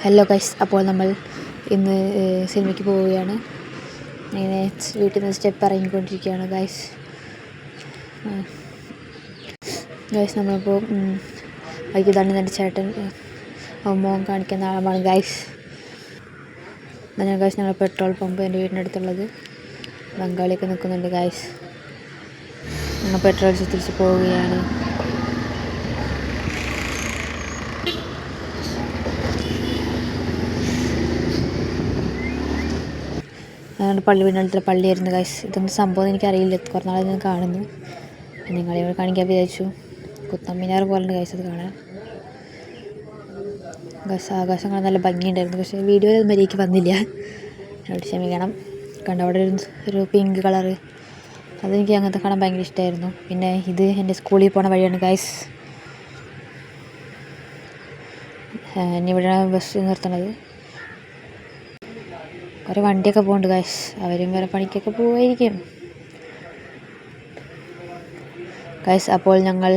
Hello guys, അപ്പോൾ നമ്മൾ ഇന്ന് സിനിമയ്ക്ക് പോവുകയാണ്. ഇങ്ങനെ വീട്ടിൽ നിന്ന് സ്റ്റെപ്പ് ഇറങ്ങിക്കൊണ്ടിരിക്കുകയാണ് ഗൈസ്. നമ്മളിപ്പോൾ വൈകിതാണ് എൻ്റെ ചേട്ടൻ മോൻ കാണിക്കുന്ന ആളാണ് ഗൈസ്. ഗൈസ് ഞങ്ങൾ പെട്രോൾ പമ്പ് എൻ്റെ വീടിനടുത്തുള്ളത് ബംഗാളിയൊക്കെ നിൽക്കുന്നുണ്ട് ഗൈസ്. ഞങ്ങൾ പെട്രോൾ അടിച്ച് തിരിച്ച് പോവുകയാണ്. ഞങ്ങളുടെ വീടിനടുത്തുള്ള പള്ളിയായിരുന്നു ഗൈസ്. ഇതൊന്നും സംഭവം എനിക്കറിയില്ല, കുറേ നാളെ ഞാൻ കാണുന്നു. നിങ്ങളിവിടെ കാണിക്കാൻ വിചാരിച്ചു. കുത്തമ്മിനാർ പോലുണ്ട് ഗൈസ് അത് കാണാൻ. ഗൈസ് ആകാശം കാണാൻ നല്ല ഭംഗിയുണ്ടായിരുന്നു, പക്ഷേ വീഡിയോയിൽ മര്യാദയ്ക്ക് വന്നില്ല, എന്നോട് ക്ഷമിക്കണം. കണ്ട അവിടെ ഒരു പിങ്ക് കളറ്, അതെനിക്ക് അങ്ങനത്തെ കാണാൻ ഭയങ്കര ഇഷ്ടമായിരുന്നു. പിന്നെ ഇത് എൻ്റെ സ്കൂളിൽ പോണ വഴിയാണ് ഗൈസ്. ഇവിടെയാണ് ബസ് നിർത്തണത്. കുറേ വണ്ടിയൊക്കെ പോകുന്നുണ്ട് ഗൈസ്, അവരും വേറെ പണിക്കൊക്കെ പോവുമായിരിക്കും ഗൈസ്. അപ്പോൾ ഞങ്ങൾ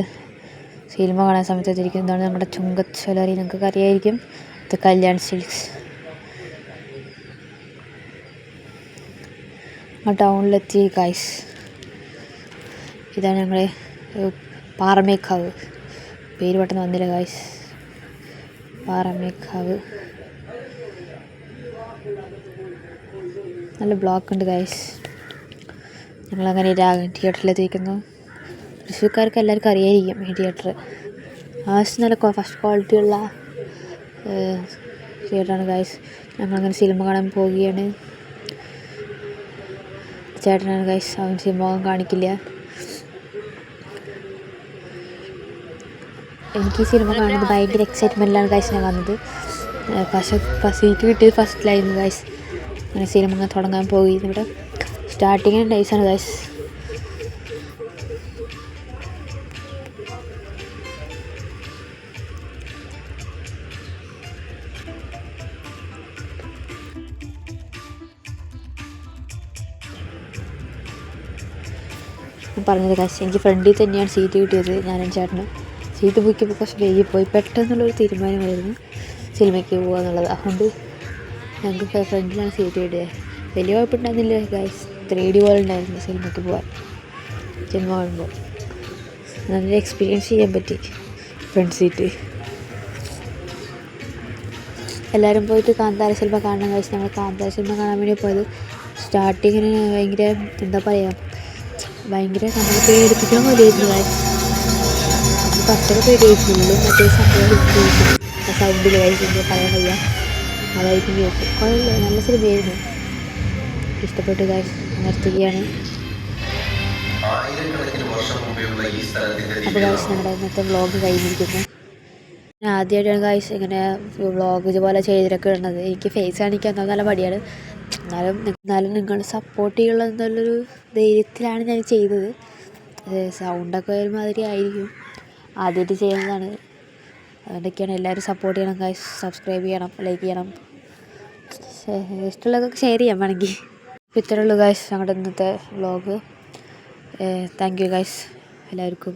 സിനിമ കാണാൻ സമയത്ത് എത്തിയിരിക്കുന്നതാണ് നമ്മുടെ ചുങ്കച്ചലറി. നിങ്ങൾക്ക് അറിയായിരിക്കും, ഇത് കല്യാൺ സിൽക്സ്. ടൗണിലെത്തി ഗൈസ്. ഇതാണ് ഞങ്ങൾ പാറമേക്കാവ്, പേര് പെട്ടെന്ന് വന്നില്ല ഗൈസ്. പാറമേക്കാവ് നല്ല ബ്ലോക്ക് ഉണ്ട് ഗൈസ്. ഞങ്ങളങ്ങനെ തിയേറ്ററിലെത്തിയിരിക്കുന്നു. തൃശ്ശൂർക്കാർക്ക് എല്ലാവർക്കും അറിയായിരിക്കും ഈ തിയേറ്റർ. ആവശ്യം നല്ല ഫസ്റ്റ് ക്വാളിറ്റി ഉള്ള തിയേറ്ററാണ് ഗൈസ്. ഞങ്ങളങ്ങനെ സിനിമ കാണാൻ പോവുകയാണ്. ചേട്ടനാണ് ഗൈസ്, അവൻ സിനിമ കാണിക്കില്ല. എനിക്ക് ഈ സിനിമ കാണുന്നത് ഭയങ്കര എക്സൈറ്റ്മെൻറ്റിലാണ് ഗൈസ് ഞാൻ വന്നത്. സീറ്റ് കിട്ടിയത് ഫസ്റ്റിലായിരുന്നു ഗൈസ്. അങ്ങനെ സിനിമ അങ്ങനെ തുടങ്ങാൻ പോയി. ഇവിടെ സ്റ്റാർട്ടിങ്ങിന് നൈസാണ് ഗൈസ്. പറഞ്ഞത് ഗൈസ്, എനിക്ക് ഫ്രണ്ടിൽ തന്നെയാണ് സീറ്റ് കിട്ടിയത്. ഞാനും ചേട്ടനും സീറ്റ് ബുക്കിപ്പോൾ കുറച്ച് വൈകിപ്പോയി. പെട്ടെന്നുള്ളൊരു തീരുമാനമായിരുന്നു സിനിമയ്ക്ക് പോകുക എന്നുള്ളത്. അതുകൊണ്ട് ഞങ്ങൾക്ക് ഫ്രണ്ടിലാണ് സീറ്റ് കിട്ടിയത്. വലിയ കുഴപ്പമുണ്ടായിരുന്നില്ല ഗൈസ്. 3D പോലെ ഉണ്ടായിരുന്നു സിനിമയ്ക്ക് പോകാൻ. സിനിമ കാണുമ്പോൾ നല്ലൊരു എക്സ്പീരിയൻസ് ചെയ്യാൻ പറ്റി ഫ്രണ്ട് സീറ്റ്. എല്ലാവരും പോയിട്ട് കാന്താര സിനിമ കാണാൻ ഗൈസ്. ഞങ്ങൾ കാന്താര സിനിമ കാണാൻ വേണ്ടി പോയത്. സ്റ്റാർട്ടിങ്ങിന് ഭയങ്കര എന്താ പറയുക, ഭയങ്കര നമ്മൾ പേടിപ്പിക്കാൻ പോലെയായിരുന്നു ഗൈസ്. ഫസ്റ്റൊക്കെ പേടിയായിട്ടുള്ളൂ, മറ്റേ സൗണ്ടിൽ ഗൈസ് പറയാൻ വയ്യ, അതായിരിക്കും കേൾക്കും. കുഴപ്പമില്ല, നല്ല സിനിമയായിരുന്നു, ഇഷ്ടപ്പെട്ടു ഗൈസ്. നിർത്തുകയാണ്. അപ്പോൾ ഗൈസ് ഞങ്ങളുടെ ഇന്നത്തെ വ്ളോഗ് കഴിഞ്ഞിരിക്കുന്നു. ഞാൻ ആദ്യമായിട്ടാണ് ഗൈസ് ഇങ്ങനെ വ്ളോഗ് ഇതുപോലെ ചെയ്തിട്ടൊക്കെ ഇടുന്നത്. എനിക്ക് ഫേസ് കാണിക്കാൻ നല്ല മടിയാണ്. എന്നാലും നിങ്ങൾ സപ്പോർട്ട് ചെയ്യുള്ളൂ എന്നുള്ളൊരു ധൈര്യത്തിലാണ് ഞാൻ ചെയ്തത്. സൗണ്ടൊക്കെ ഒരുമാതിരി ആയിരിക്കും, ആദ്യമായിട്ട് ചെയ്യുന്നതാണ്. അതുകൊണ്ടൊക്കെയാണ്. എല്ലാവരും സപ്പോർട്ട് ചെയ്യണം ഗൈസ്. സബ്സ്ക്രൈബ് ചെയ്യണം, ലൈക്ക് ചെയ്യണം, ഇഷ്ടമുള്ളതൊക്കെ ഷെയർ ചെയ്യാൻ വേണമെങ്കിൽ. അപ്പോൾ ഇത്രയേ ഉള്ളൂ ഗൈസ് ഞങ്ങളുടെ ഇന്നത്തെ വ്ളോഗ്. താങ്ക് യു ഗൈസ് എല്ലാവർക്കും.